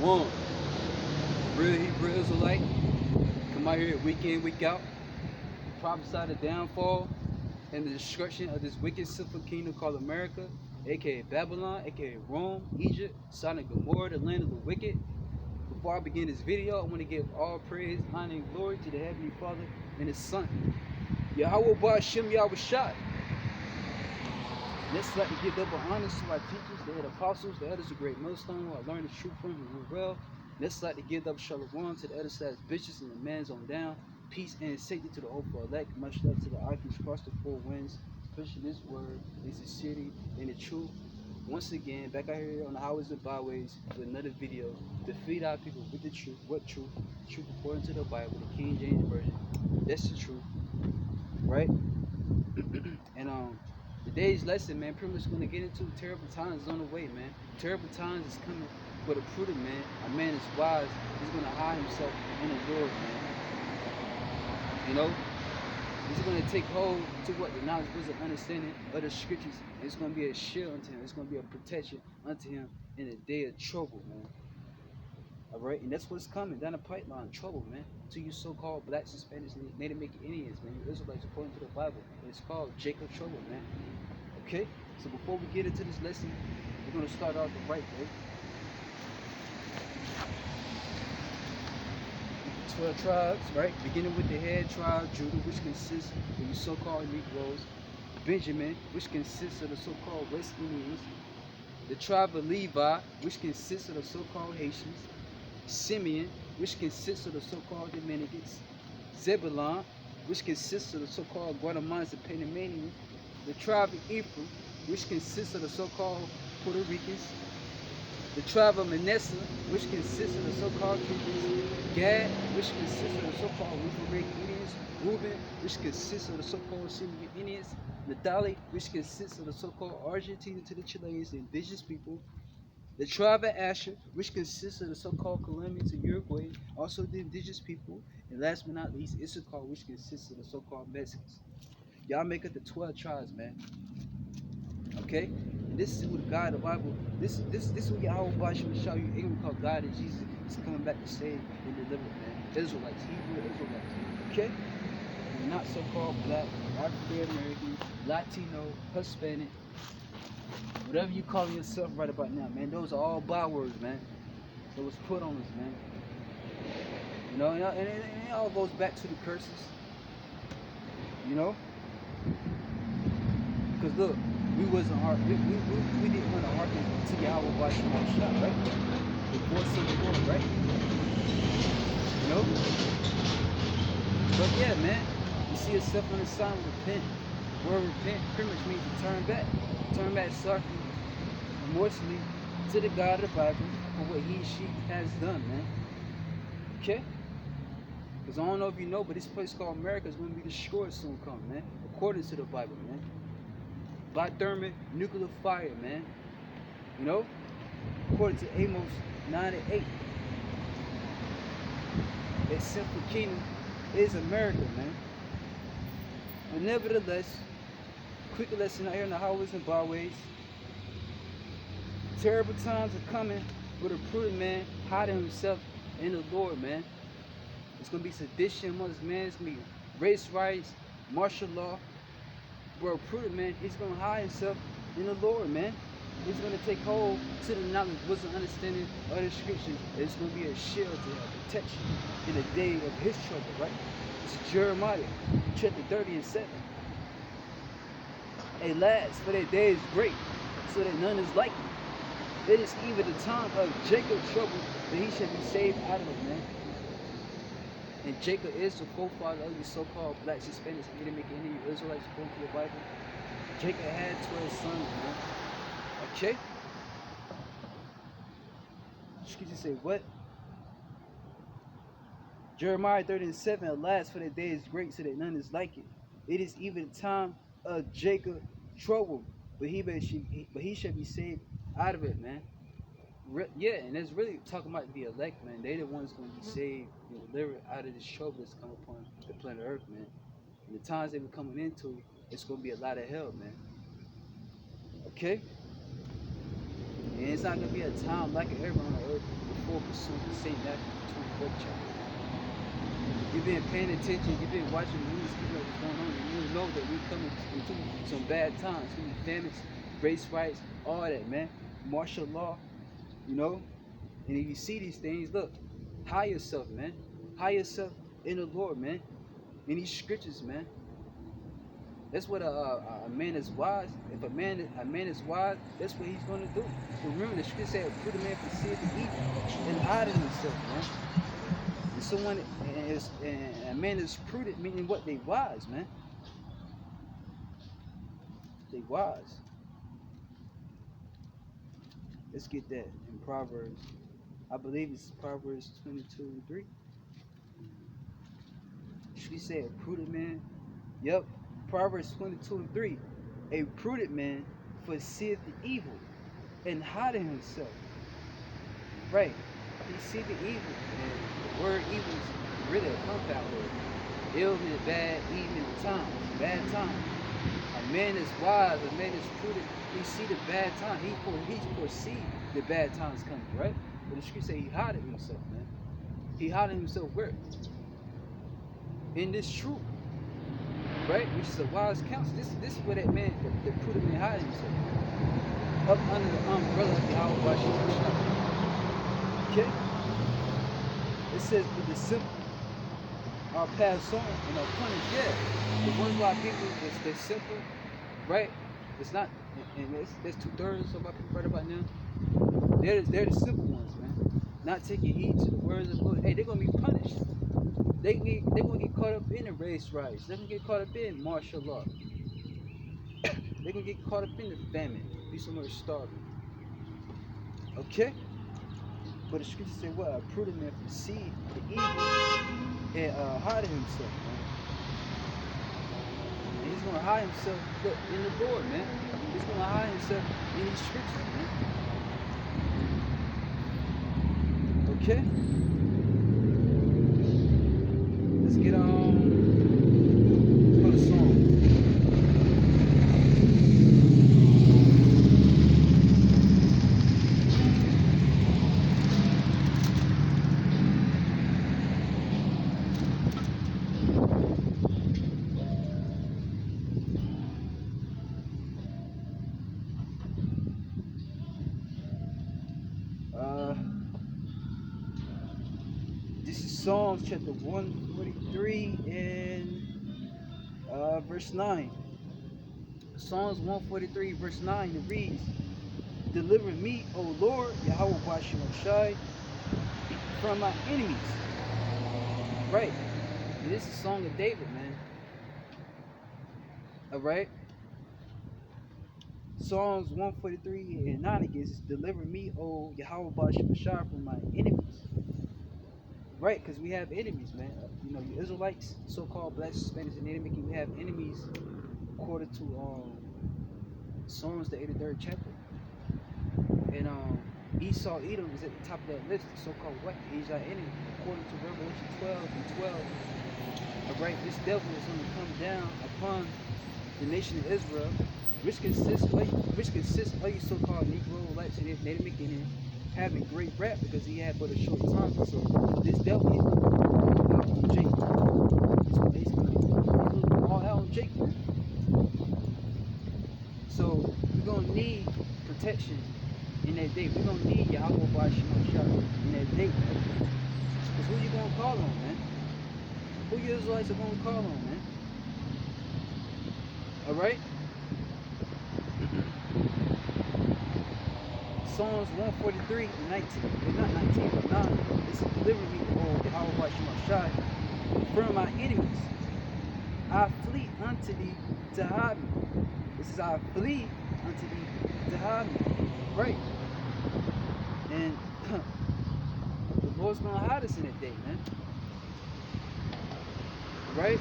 One, real Hebrew Israelite, come out here week in, week out, prophesy the downfall and the destruction of this wicked sinful kingdom called America, aka Babylon, aka Rome, Egypt, Sodom and Gomorrah, the land of the wicked. Before I begin this video, I want to give all praise, honor, and glory to the Heavenly Father and His Son, Yahweh Ba'Shem Yahweh Shai. Let's like to give double honors to our teachers, the head apostles, the elders of Great Millstone, who I learned the truth from who rule well. Let's like to give double shalom to the elder slash bishops and the man's on down. Peace and safety to the hopeful elect. Much love to the archers across the four winds, pushing this word, in sincerity, and the truth. Once again, back out here on the highways and byways with another video to feed our people with the truth. What truth? The truth according to the Bible, the King James Version. That's the truth, right? And today's lesson, man, pretty much gonna get into terrible times on the way, man. Terrible times is coming for the prudent man. A man is wise. He's gonna hide himself in the Lord, man. You know, he's gonna take hold to what the knowledge, wisdom, understanding of the scriptures. It's gonna be a shield unto him. It's gonna be a protection unto him in the day of trouble, man. All right, and that's what's coming down the pipeline, trouble, man. To you so-called blacks, Hispanics, Native American Indians, man, you Israelites according to the Bible. It's called Jacob trouble, man. Okay, so before we get into this lesson, we're gonna start out the right way. 12 tribes, right? Beginning with the head tribe, Judah, which consists of the so-called Negroes. Benjamin, which consists of the so-called West Indians. The tribe of Levi, which consists of the so-called Haitians. Simeon, which consists of the so-called Dominicans. Zebulon, which consists of the so-called Guatemalans and Panamanians. The tribe of Ephraim, which consists of the so-called Puerto Ricans. The tribe of Manasseh, which consists of the so-called Cubans. Gad, which consists of the so-called Rufus Indians. Reuben, which consists of the so-called Simeon Indians. Nadali, which consists of the so-called Argentina to the Chileans, the indigenous people. The tribe of Asher, which consists of the so-called Colombians and Uruguay, also the indigenous people. And last but not least, Issachar, which consists of the so-called Mexicans. Y'all make up the 12 tribes, man. Okay? And this is what God, the Bible, this is what Yahweh Ba'Shem will show you. Ain't called God and Jesus is coming back to save and deliver, man. Israelites, Hebrew Israelites. Okay? And not so-called black, African American, Latino, Hispanic, whatever you calling yourself right about now, man. Those are all bywords, man. That was put on us, man. You know, and it all goes back to the curses. You know? Because look, we wasn't hard. We didn't want to hearken to Yahweh Ba'Shem Shah, right? The voice of the Lord, right? You know? But yeah, man, you see yourself on the sign, repent. The word repent pretty much means to turn back. Turn back softly, remorsefully to the God of the Bible for what he, she has done, man. Okay? Because I don't know if you know, but this place called America is going to be destroyed soon come, man. According to the Bible, man. By thermal nuclear fire, man. You know? According to Amos 9:8. That sinful kingdom is America, man. But nevertheless, quick lesson out here in the highways and byways. Terrible times are coming with a prudent man hiding himself in the Lord, man. It's going to be sedition amongst men. It's going to be race riots, martial law. Bro, a prudent man, he's going to hide himself in the Lord, man. He's going to take hold to the knowledge, wisdom, understanding of the scriptures. It's going to be a shield to him, protection in the day of his trouble, right? It's Jeremiah chapter 30:7. They last, for their day is great, so that none is like it. It is even the time of Jacob's trouble that he shall be saved out of it, man. And Jacob is the forefather of the so-called blacks, Hispanics, Native American Indian Israelites according to the Bible. Jacob had 12 sons, man. Okay? Scripture say what? Jeremiah 30:7, alas, for the day is great, so that none is like it. It is even the time of Jacob trouble, but he shall be saved out of it, man. Yeah, and it's really talking about the elect, man. They the ones going to be saved and delivered out of this trouble that's come upon the planet Earth, man. And the times they were coming into, it's going to be a lot of hell, man. Okay? And it's not going to be a time like it ever on the earth before pursuing the St. Matthew 24th chapter. You've been paying attention, you've been watching the news, keeping up what's going on, and you know that we're coming into some bad times. It's gonna be famines, race riots, all that, man. Martial law, you know. And if you see these things, look, hide yourself, man. Hide yourself in the Lord, man. In these scriptures, man. That's what a man is wise. If a man is wise, that's what he's gonna do. But remember, the scripture said, "Put a man for sin to evil and hide in himself, man." And someone is, and a man is prudent, meaning what? They wise, man. They wise. Let's get that in Proverbs. I believe it's Proverbs 22:3. She said, "A prudent man." Yep. Proverbs 22:3. A prudent man foreseeth the evil and hiding himself. Right. He see the evil. And the word evil is really a compound word. Ill means bad, even times, bad times. A man is wise, a man is prudent. He see the bad time. He foresee the bad times coming, right? But the scripture say he hided himself, man. He hiding himself where? In this truth, right? Which is a wise counsel. This is where that man, the prudent man, hiding himself. Up under the umbrella of the Yahweh Bashem. Okay? It says, but the simple are passed on and are punished. Yeah. The ones why people, they're simple, right? It's not, and there's 2/3 of my people right about now. They're the simple ones, man. Not taking heed to the words of the Lord. Hey, they're gonna be punished. They're gonna get caught up in the race riots. They're gonna get caught up in martial law. They're gonna get caught up in the famine. Be somewhere starving. Okay? But the scripture said what? A prudent man foresee the evil and hide himself, man. And he's gonna hide himself, look, in the Lord, man. He's gonna hide himself in these scriptures, man. Okay? Let's get for the song. This is Psalms chapter 143 and verse 9. Psalms 143 verse 9, it reads, "Deliver me, O Lord, Yahweh Bashem Shai, from my enemies." Right. And this is a song of David, man. Alright. Psalms 143 and 9 again says, "Deliver me, O Yahweh Bashem Shai, from my enemies." Right, because we have enemies, man. You know, you Israelites, so-called Black, Spanish, and Native American, we have enemies according to Psalms the 83rd chapter. And Esau, Edom is at the top of that list, the so-called what? He's our enemy. According to Revelation 12 and 12. Alright, this devil is going to come down upon the nation of Israel, which consists of you so-called Negro, Blacks, and Native American, having great rap because he had but a short time. So this devil, he's going to go out on Jacob. He's going to go all out on Jacob. So we're going to need protection in that day. We're going to need Yahweh Bashem Shai in that day. Because who you going to call on, man? Who you Israelites are going to call on, man? Alright? Psalms 143 and 19, not 19, but 9. It says, "Deliver me, O Yahweh Bashem Shai, from my enemies. I flee unto thee to hide me." This is I flee unto thee to hide me. Right. And the Lord's gonna hide us in that day, man. Right?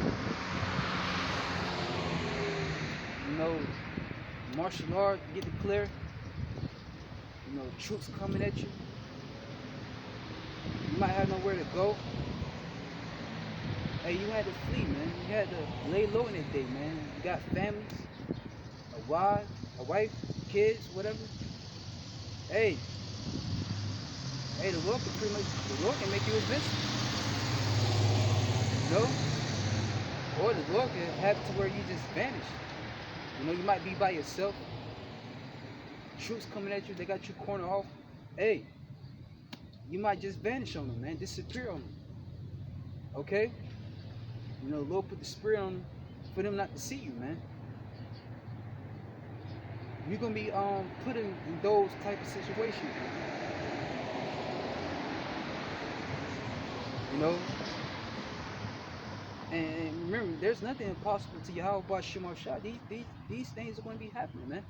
You know, martial law get declared. You know, troops coming at you. You might have nowhere to go. Hey, you had to flee, man. You had to lay low in that day, man. You got families, a wife, kids, whatever. Hey, Hey, the Lord can pretty much, the Lord can make you invincible, you know? Or the Lord can have it to where you just vanish. You know, you might be by yourself, troops coming at you, they got you cornered off. Hey, you might just vanish on them, man, disappear on them, okay? You know, the Lord put the spirit on them for them not to see you, man. You're gonna be put in those type of situations, you know. And remember, there's nothing impossible to Yahweh by Shemar Shah. These things are going to be happening, man.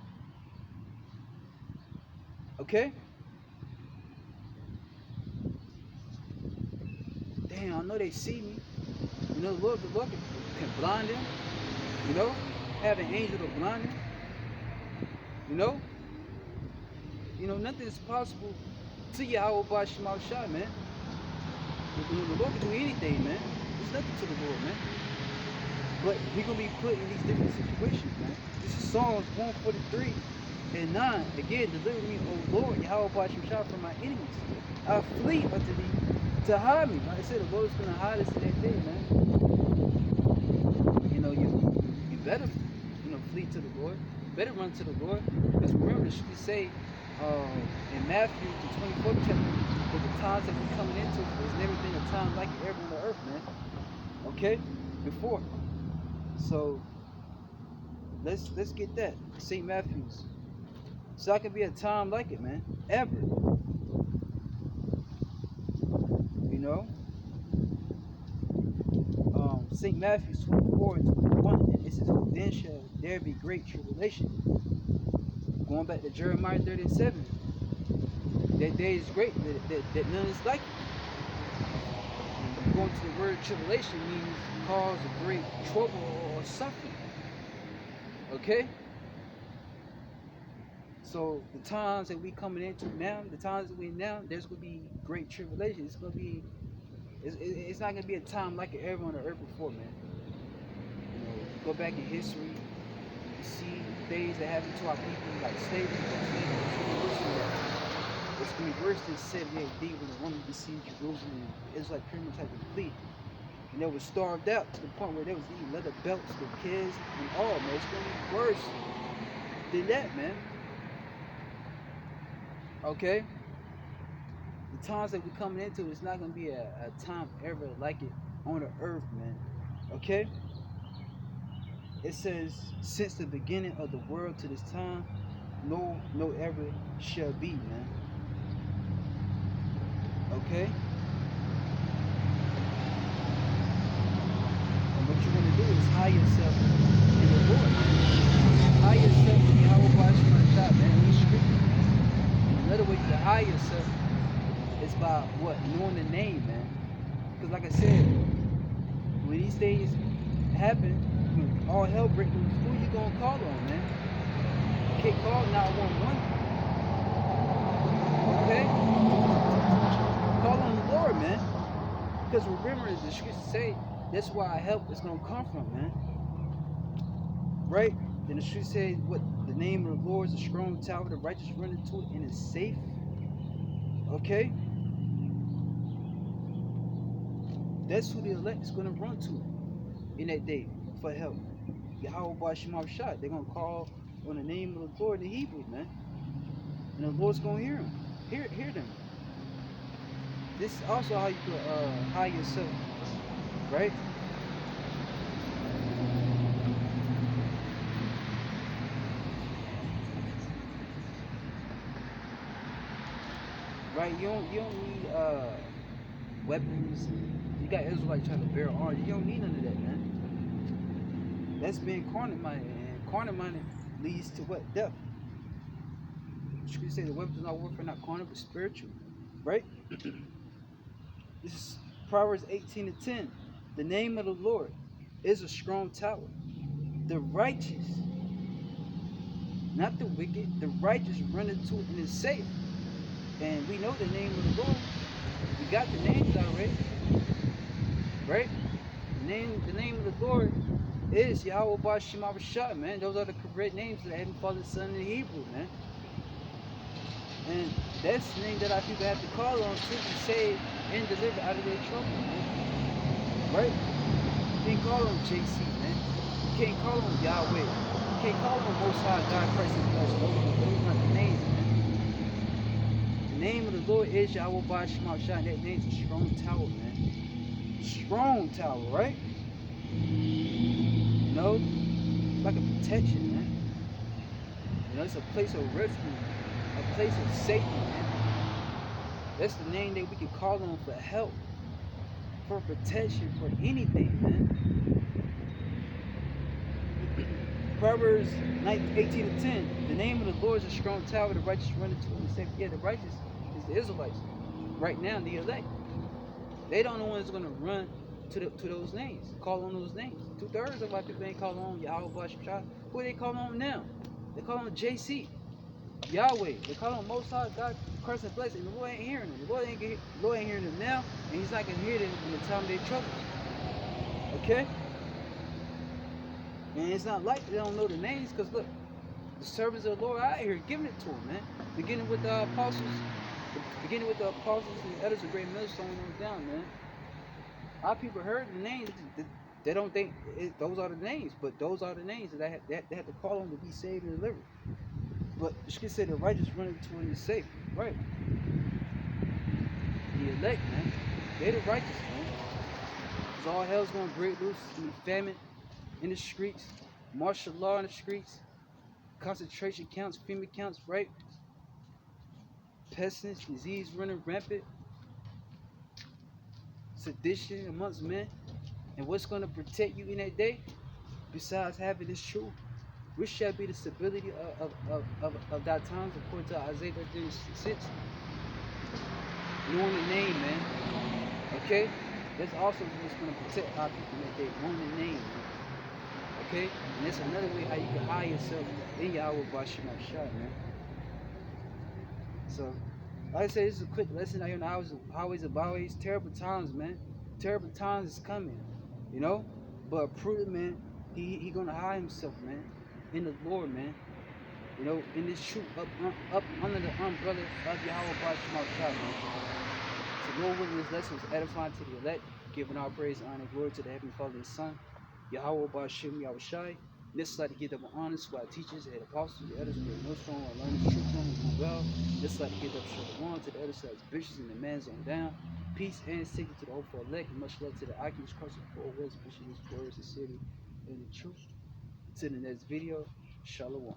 Okay? Damn, I know they see me. You know, the Lord can blind them. You know, have an angel to blind them. You know, nothing is possible to Yahweh by Shemar Shah, man. The Lord can do anything, man. There's nothing to the Lord, man. But we're gonna be put in these different situations, man. This is Psalms 143 and 9. Again, deliver me, O Lord, Yahweh Bashim Shah, from my enemies. I flee unto thee to hide me. Like I said, the Lord's gonna hide us in that day, man. You know, you better flee to the Lord. You better run to the Lord. Because remember, should we say in Matthew the 24th chapter, that the times that we're coming into, there's never been a time like it ever on the earth, man. Okay? Before. So let's get that. St. Matthew's. So I can be a time like it, man. Ever. You know? St. Matthew's 24 and 21, and it says, then shall there be great tribulation. Going back to Jeremiah 37. That day is great, that none is like it. And going to the word tribulation means cause of great trouble or suffering. Okay? So the times that we coming into now, the times that we now, there's gonna be great tribulation. It's gonna be, it's not gonna be a time like it ever on the earth before, man. You know, go back in history, you see things that happened to our people, like slavery. It's gonna be worse than 70 AD when the Roman besieged Jerusalem. It's like pretty much had to flee. And they were starved out to the point where they was eating leather belts, the kids, and all, man. It's gonna be worse than that, man. Okay? The times that we're coming into, it's not gonna be a time ever like it on the earth, man. Okay? It says, since the beginning of the world to this time, no ever shall be, man. Okay? And what you're gonna do is hide yourself in the Lord, man. Hide yourself in Yahweh Bashman Shah, man. In these scriptures, man. Another way you can hide yourself is by what? Knowing the name, man. Because like I said, when these things happen, when all hell breaks loose, who you gonna call on, man? You can't call 911. Okay? Call on the Lord, man. Because remember, the scriptures say that's where our help is gonna come from, man. Right? Then the scripture says what the name of the Lord is a strong tower, the righteous run into it and is safe. Okay? That's who the elect is gonna run to in that day for help. Yahweh Bashimar Shah. They're gonna call on the name of the Lord in Hebrew, man. And the Lord's gonna hear them. Hear them. This is also how you can hide yourself, right? Right? You don't need weapons. You got Israelites trying to bear arms. You don't need none of that, man. That's being carnal minded, and carnal minded leads to what? Death. You say the weapons are not warfare, not carnal, but spiritual, right? This is Proverbs 18:10. The name of the Lord is a strong tower. The righteous, not the wicked, the righteous run into it and is safe. And we know the name of the Lord. We got the names already, right? The name of the Lord is Yahweh Bashimar Shah, man. Those are the correct names of the Heavenly Father, Son, and Hebrew, man. And that's the name that our people have to call on to be saved and delivered out of their trouble, man. Right? You can't call on JC, man. You can't call on Yahweh. You can't call on Most High God, Christ and flesh. Those are not the names, man. The name of the Lord is Yahweh Ba Shema Shah, and that name's a strong tower, man. Strong tower, right? You know? It's like a protection, man. You know, it's a place of refuge, a place of safety, man. That's the name that we can call on for help, for protection, for anything, man. Proverbs 18:10. The name of the Lord is a strong tower, the righteous run into it and safe. Yeah, the righteous is the Israelites. Right now, the elect. They don't know when it's going to run to those names, call on those names. 2/3 of our people ain't calling on Yahweh Bashar. Who are they calling on now? They call on JC, Yahweh. They call on Most High God, Christ and blessed. And the Lord ain't hearing them. The Lord ain't hearing them now, and He's not going to hear them in the time of their trouble. Okay? And it's not like they don't know the names, because look, the servants of the Lord out here giving it to them, man. Beginning with the apostles, and the elders of great millstone on down, man. Our people heard the names. They don't think those are the names, but those are the names that they have to call on to be saved and delivered. But you can say the righteous run into it and is safe, right? The elect, man, they the righteous, man. Because all hell's gonna break loose. It's gonna be famine in the streets, martial law in the streets, concentration camps, FEMA camps, right? Pestilence, disease running rampant, sedition amongst men. And what's going to protect you in that day, besides having this truth, which shall be the stability of thy times, according to Isaiah 36. Knowing the name, man. Okay? That's also what's going to protect our people in that day. Knowing the name, man. Okay? And that's another way how you can hide yourself in Yahweh Bashim Shah, man. So, like I said, this is a quick lesson out here on the highways and byways. Terrible times, man. Terrible times is coming, you know? But a prudent man, he gonna hide himself, man, in the Lord, man. You know, in this truth, up under the umbrella of Yahweh Bashim Shah, man. So Lord willing, this lesson was edifying to the elect, giving our praise, honor, and glory to the Heavenly Father and Son, Yahweh Bashim Yahweh Shai. This is like to give them honor to our teachers, the apostles, the elders, the millstone, our learners, truth, and do well. This is like to give them shalom to the elders, to the bishops, and the man's on down. Peace and safety to the hopeful elect, and much love to the Oculus Cross of four words, bishops, glorious, the city, and the truth. To the next video, shalom.